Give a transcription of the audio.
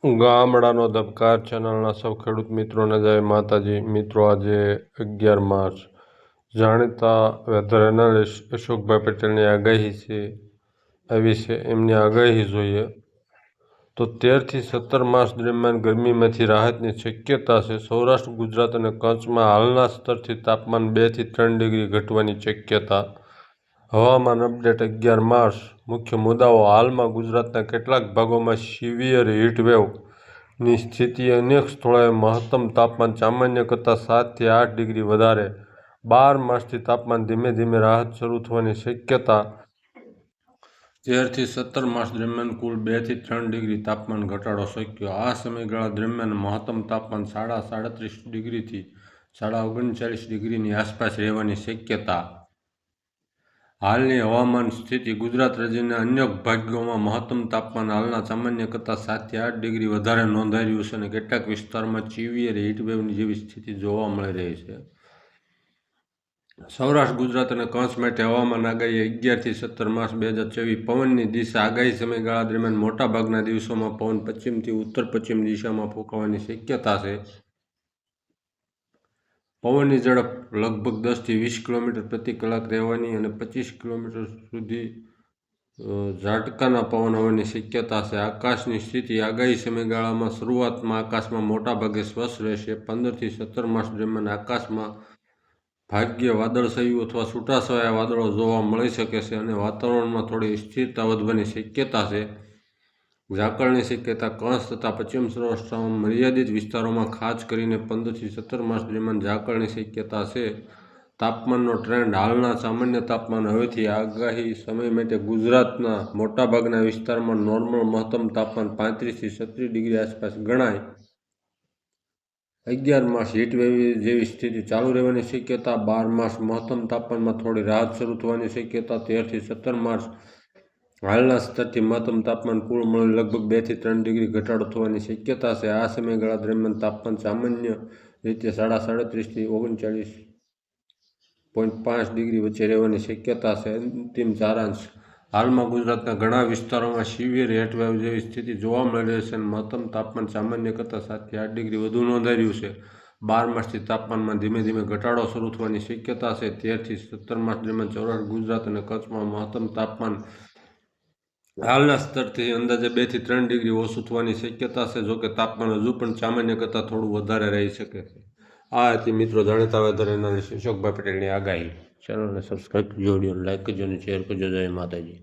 ગામડાનો ધબકાર ચેનલના સૌ ખેડૂત મિત્રોને જય માતાજી. મિત્રો, આજે 11 માર્ચ જાણીતા વેધર એનાલિસ્ટ અશોકભાઈ પટેલની આગાહી છે. આવી છે એમની આગાહી જોઈએ તો 13 થી 17 માસ દરમિયાન ગરમીમાંથી રાહતની શક્યતા છે. સૌરાષ્ટ્ર, ગુજરાત અને કચ્છમાં હાલના સ્તરથી તાપમાન 2 થી 3 ડિગ્રી ઘટવાની શક્યતા. હવામાન અપડેટ 11 માર્ચ. મુખ્ય મુદ્દાઓ. હાલમાં ગુજરાતના કેટલાક ભાગોમાં સિવિયર હીટવેવની સ્થિતિ. અનેક સ્થળોએ મહત્તમ તાપમાન સામાન્ય કરતાં 7 થી 8 ડિગ્રી વધારે. 12 માર્ચથી તાપમાન ધીમે ધીમે રાહત શરૂ થવાની શક્યતા. 13 થી 17 માર્ચ દરમિયાન કુલ 2 થી 3 ડિગ્રી તાપમાન ઘટાડો શક્ય. આ સમયગાળા દરમિયાન મહત્તમ તાપમાન 37.5 ડિગ્રીથી 39.5 ડિગ્રીની આસપાસ રહેવાની શક્યતા. હાલની હવામાન સ્થિતિ. ગુજરાત રાજ્યના અન્ય ભાગોમાં મહત્તમ તાપમાન હાલના સામાન્ય કરતાં 7 થી 8 ડિગ્રી વધારે નોંધાઈ રહ્યું છે અને કેટલાક વિસ્તારોમાં સિવિયર હીટવેવ જેવી સ્થિતિ જોવા મળી રહી છે. સૌરાષ્ટ્ર, ગુજરાત અને કચ્છ માટે હવામાન આગાહી 11 થી 17 માર્ચ 2024. પવનની દિશા. આગાહી સમયગાળા દરમિયાન મોટાભાગના દિવસોમાં પવન પશ્ચિમથી ઉત્તર પશ્ચિમ દિશામાં ફૂંકાવાની શક્યતા છે. પવનની ઝડપ લગભગ 10 થી 20 કિલોમીટર પ્રતિ કલાક રહેવાની અને 25 કિલોમીટર સુધી ઝાટકાના પવન હોવાની શક્યતા છે. આકાશની સ્થિતિ. આગાહી સમયગાળામાં શરૂઆતમાં આકાશમાં મોટાભાગે સ્વચ્છ રહેશે. 15 થી 17 માર્ચ દરમિયાન આકાશમાં ભાગ્યે વાદળછાયું અથવા છૂટાછવાયા વાદળો જોવા મળી શકે છે અને વાતાવરણમાં થોડી સ્થિરતા વધવાની શક્યતા છે. ઝાકળની શક્યતા. કચ્છ તથા પશ્ચિમ સૌરાષ્ટ્રમાં મર્યાદિત વિસ્તારોમાં ખાસ કરીને 15 થી 17 માર્ચ દરમિયાન ઝાકળની શક્યતા છે. તાપમાનનો ટ્રેન્ડ. હાલના સામાન્ય તાપમાન હવેથી આગાહી સમય માટે ગુજરાતના મોટાભાગના વિસ્તારમાં નોર્મલ મહત્તમ તાપમાન 35 થી 36 ડિગ્રી આસપાસ ગણાય. 11 માર્ચ હીટવેવ જેવી સ્થિતિ ચાલુ રહેવાની શક્યતા. 12 માર્ચ મહત્તમ તાપમાનમાં થોડી રાહત શરૂ થવાની શક્યતા. 13 થી 17 માર્ચ હાલના સ્તરથી મહત્તમ તાપમાન કુલ મળી લગભગ 2 થી 3 ડિગ્રી ઘટાડો થવાની શક્યતા છે. આ સમયગાળા દરમિયાન તાપમાન સામાન્ય રીતે 37.5 થી 39.5 ડિગ્રી વચ્ચે રહેવાની શક્યતા છે. અંતિમ સારાંશ. હાલમાં ગુજરાતના ઘણા વિસ્તારોમાં સિવિયર હીટવેવ જેવી સ્થિતિ જોવા મળી રહી છે અને મહત્તમ તાપમાન સામાન્ય કરતાં 7 થી 8 ડિગ્રી વધુ નોંધાઈ રહ્યું છે. 12 માર્ચથી તાપમાનમાં ધીમે ધીમે ઘટાડો શરૂ થવાની શક્યતા છે. 13 થી 17 માર્ચ દરમિયાન સૌરાષ્ટ્ર, ગુજરાત અને કચ્છમાં મહત્તમ તાપમાન હાલના સ્તરથી અંદાજે 2 થી 3 ડિગ્રી ઓછું થવાની શક્યતા છે. જોકે તાપમાન હજુ પણ સામાન્ય કરતાં થોડું વધારે રહી શકે છે. આ હતી મિત્રો જાણીતા વેધર એનાલિસ્ટ અશોકભાઈ પટેલની આગાહી. ચેનલને સબસ્ક્રાઈબ કરજો, વિડીયોને લાઈક કરજો અને શેર કરજો. જય માતાજી.